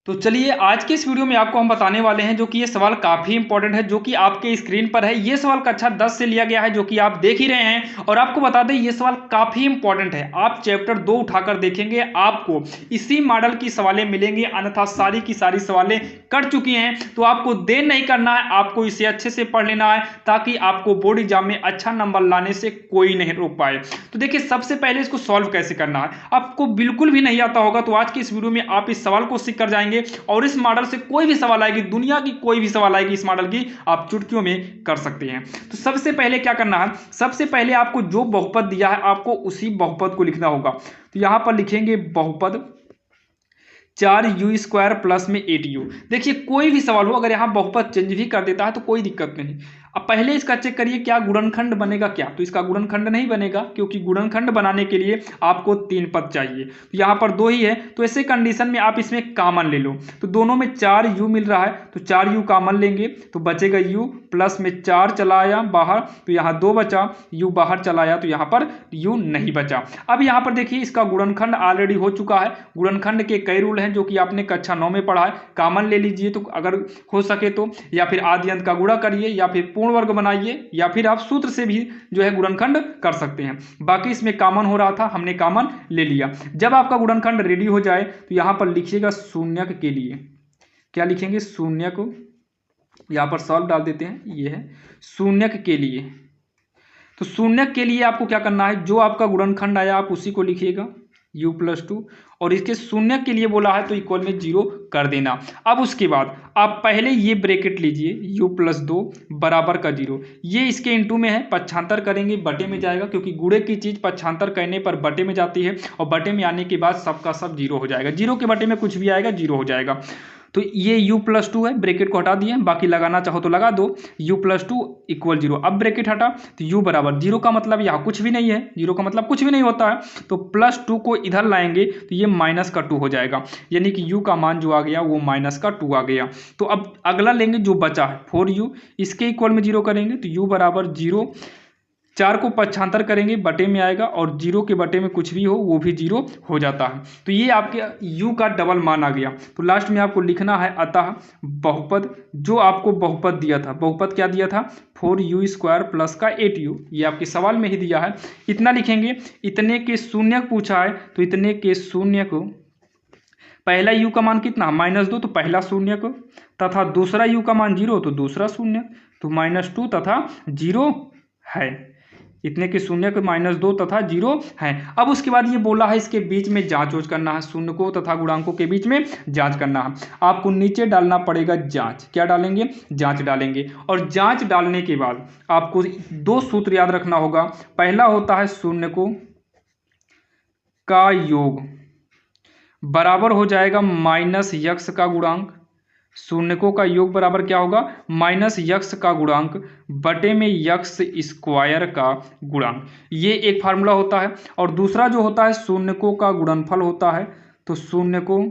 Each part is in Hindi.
तो चलिए आज के इस वीडियो में आपको हम बताने वाले हैं जो कि ये सवाल काफी इंपॉर्टेंट है जो कि आपके स्क्रीन पर है। ये सवाल कक्षा 10 से लिया गया है जो कि आप देख ही रहे हैं। और आपको बता दें ये सवाल काफी इंपॉर्टेंट है। आप चैप्टर 2 उठाकर देखेंगे आपको इसी मॉडल की सवालें मिलेंगी, अन्यथा सारी की सारी सवालें कट चुकी हैं। तो आपको देर नहीं करना है, आपको इसे अच्छे से पढ़ लेना है ताकि आपको बोर्ड एग्जाम में अच्छा नंबर लाने से कोई नहीं रोक पाए। तो देखिए सबसे पहले इसको सॉल्व कैसे करना है। आपको बिल्कुल भी नहीं आता होगा तो आज की इस वीडियो में आप इस सवाल को सीख कर जाएंगे और इस मॉडल से कोई भी सवाल आएगी, दुनिया की कोई भी सवाल आएगी इस मॉडल की, आप चुटकियों में कर सकते हैं। तो सबसे पहले क्या करना है, सबसे पहले आपको जो बहुपद दिया है आपको उसी बहुपद को लिखना होगा। तो यहां पर लिखेंगे बहुपद 4u² प्लस में 8u। देखिए कोई भी सवाल हो, अगर यहां बहुपद चेंज भी कर देता है तो कोई दिक्कत नहीं। अब पहले इसका चेक करिए क्या गुणनखंड बनेगा क्या। तो इसका गुणनखंड नहीं बनेगा क्योंकि गुणनखंड बनाने के लिए आपको 3 पद चाहिए। तो यहाँ पर 2 ही है, तो ऐसे कंडीशन में आप इसमें कॉमन ले लो। तो दोनों में 4u मिल रहा है तो 4u कॉमन लेंगे तो बचेगा u, प्लस में 4 चला आया बाहर तो यहाँ 2 बचा, u बाहर चला आया तो यहाँ पर u नहीं बचा। अब यहाँ पर देखिए इसका गुणनखंड ऑलरेडी हो चुका है। गुणनखंड के कई रूल हैं जो कि आपने कक्षा 9 में पढ़ा है। कॉमन ले लीजिए तो अगर हो सके तो, या फिर आदि अंत का गुणा करिए, या फिर पूर्ण वर्ग बनाइए, या फिर आप सूत्र से भी जो है गुणनखंड कर सकते हैं। बाकी इसमें कॉमन हो रहा था, हमने कॉमन ले लिया। जब आपका गुणनखंड रेडी हो जाए तो यहाँ पर लिखिएगा शून्यक के लिए। क्या लिखेंगे? शून्यक। यहाँ पर सॉल्व डाल देते हैं, ये है शून्यक के लिए। तो शून्यक के लिए आपको क्या करना है, जो आपका गुणनखंड आया आप उसी को लिखिएगा u+2, और इसके शून्य के लिए बोला है तो इक्वल में 0 कर देना। अब उसके बाद आप पहले ये ब्रैकेट लीजिए u+2 बराबर का 0। ये इसके इंटू में है, पक्षांतर करेंगे बटे में जाएगा क्योंकि गुणे की चीज पक्षांतर करने पर बटे में जाती है और बटे में आने के बाद सबका सब 0 हो जाएगा। 0 के बटे में कुछ भी आएगा 0 हो जाएगा। तो ये u+2 है, ब्रैकेट को हटा दिए, बाकी लगाना चाहो तो लगा दो। u+2 = 0। अब ब्रैकेट हटा तो u बराबर 0 का मतलब यहाँ कुछ भी नहीं है, 0 का मतलब कुछ भी नहीं होता है। तो +2 को इधर लाएंगे तो ये -2 हो जाएगा, यानी कि u का मान जो आ गया वो -2 आ गया। तो अब अगला लेंगे जो बचा है 4u, इसके इक्वल में 0 करेंगे तो u बराबर 0। 4 को पक्षांतर करेंगे बटे में आएगा और 0 के बटे में कुछ भी हो वो भी 0 हो जाता है। तो ये आपके u का डबल मान आ गया। तो लास्ट में आपको लिखना है अतः बहुपद, जो आपको बहुपद दिया था, बहुपद क्या दिया था 4u² प्लस का 8u, ये आपके सवाल में ही दिया है। इतना लिखेंगे। इतने के शून्यक पूछा है तो इतने के शून्य को, पहला u का मान कितना -2 तो पहला शून्यक, तथा दूसरा u का मान 0 तो दूसरा शून्यक, तो -2 तथा 0 है। इतने के शून्य के -2 तथा 0 है। अब उसके बाद ये बोला है इसके बीच में जांच ओंच करना है, शून्य को तथा गुणांकों के बीच में जांच करना है। आपको नीचे डालना पड़ेगा जांच। क्या डालेंगे? जांच डालेंगे। और जांच डालने के बाद आपको 2 सूत्र याद रखना होगा। पहला होता है शून्य को का योग बराबर हो जाएगा -x का गुणांक। शून्यकों का योग बराबर क्या होगा? -x का गुणांक बटे में x² का गुणांक। ये एक फार्मूला होता है। और दूसरा जो होता है शून्यकों का गुणनफल होता है। तो शून्यकों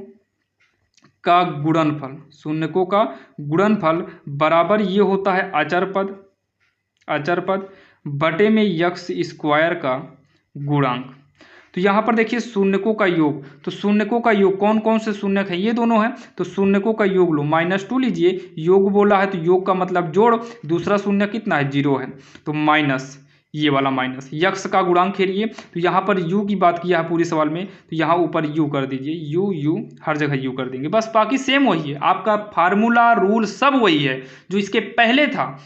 का गुणनफल, शून्यकों का गुणनफल बराबर ये होता है अचर पद बटे में x² का गुणांक। तो यहाँ पर देखिए शून्यकों का योग, तो शून्यकों का योग कौन कौन से शून्यक है? ये दोनों हैं। तो शून्यकों का योग लो, -2 लीजिए, योग बोला है तो योग का मतलब जोड़, दूसरा शून्य कितना है 0 है तो माइनस, ये वाला माइनस यक्स का गुणांक खेलिए। तो यहाँ पर u की बात किया है पूरे सवाल में, तो यहाँ ऊपर u कर दीजिए, u हर जगह u कर देंगे, बस बाकी सेम वही है। आपका फार्मूला रूल सब वही है जो इसके पहले था,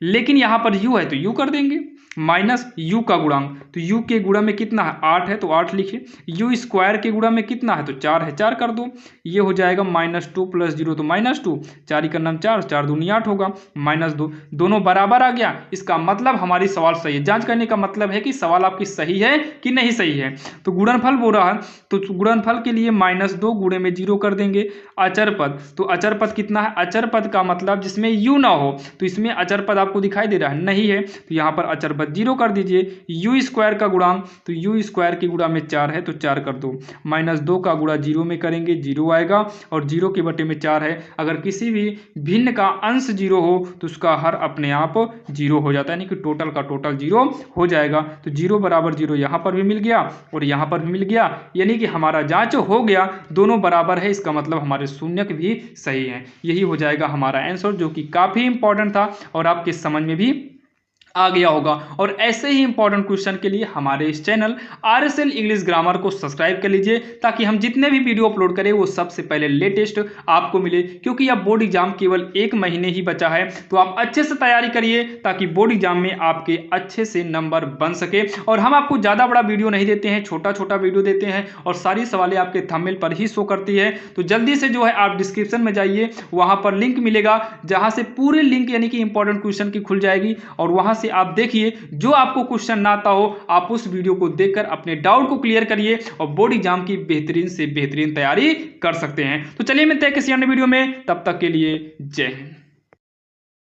लेकिन यहाँ पर u है तो u कर देंगे, माइनस u का गुणांक, तो u के गुणा में कितना है 8 है तो 8 लिखिए, u² के गुणा में कितना है तो 4 है 4 कर दो, ये हो जाएगा -2 + 0 तो -2, 4 का नाम 4, 4 दूनी 8 होगा, -2, दोनों बराबर आ गया। इसका मतलब हमारी सवाल सही है। जांच करने का मतलब है कि सवाल आपकी सही है कि नहीं सही है। तो गुणनफल बोल रहा है तो गुणनफल के लिए -2 गुणे में 0 कर देंगे। अचर पद, तो अचर पद कितना है? अचर पद का मतलब जिसमें u ना हो, तो इसमें अचर पद आपको दिखाई दे रहा है नहीं है, तो यहाँ पर अचर पद जीरो कर दीजिए। यू स्क्वायर का गुणांक, तो यू स्क्वायर की गुणा में 4 है तो 4 कर दो, -2 का गुणा जीरो में करेंगे, जीरो आएगा, और जीरो के बटे में 4 है। अगर किसी भी भिन्न का अंश जीरो हो तो उसका हर अपने आप जीरो हो जाता है, यानी कि टोटल का टोटल जीरो हो जाएगा। तो जीरो बराबर जीरो यहाँ पर भी मिल गया और यहाँ पर भी मिल गया, यानी कि हमारा जांच हो गया, दोनों बराबर है, इसका मतलब हमारे शून्यक भी सही है। यही हो जाएगा हमारा आंसर, जो कि काफी इंपॉर्टेंट था और आपके समझ में भी आ गया होगा। और ऐसे ही इंपॉर्टेंट क्वेश्चन के लिए हमारे इस चैनल RSL इंग्लिश ग्रामर को सब्सक्राइब कर लीजिए, ताकि हम जितने भी वीडियो अपलोड करें वो सबसे पहले लेटेस्ट आपको मिले, क्योंकि अब बोर्ड एग्जाम केवल 1 महीने ही बचा है। तो आप अच्छे से तैयारी करिए ताकि बोर्ड एग्जाम में आपके अच्छे से नंबर बन सके। और हम आपको ज़्यादा बड़ा वीडियो नहीं देते हैं, छोटा छोटा वीडियो देते हैं, और सारी सवालें आपके थंबनेल पर ही शो करती है। तो जल्दी से जो है आप डिस्क्रिप्शन में जाइए, वहाँ पर लिंक मिलेगा, जहाँ से पूरी लिंक यानी कि इंपॉर्टेंट क्वेश्चन की खुल जाएगी, और वहाँ से आप देखिए जो आपको क्वेश्चन ना आता हो आप उस वीडियो को देखकर अपने डाउट को क्लियर करिए और बोर्ड एग्जाम की बेहतरीन से बेहतरीन तैयारी कर सकते हैं। तो चलिए मिलते हैं किसी अन्य वीडियो में, तब तक के लिए जय हिंद।